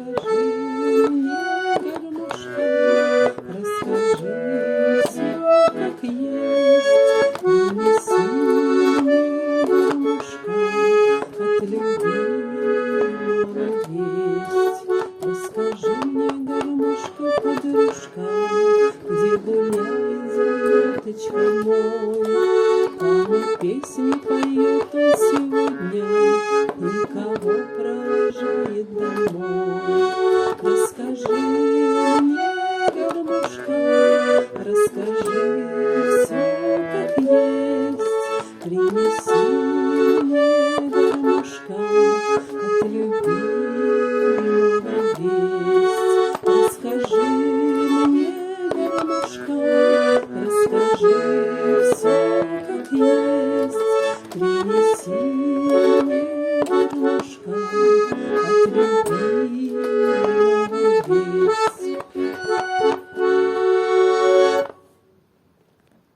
Расскажи мне, Горнушка, расскажи все как есть. Принеси мне, Горнушка, от любимого весть. Расскажи мне, Горнушка, подружка, где гуляет закаточка мой. Там и песни поет он сегодня, и кого провожает домой. Расскажи мне, Горнушка, расскажи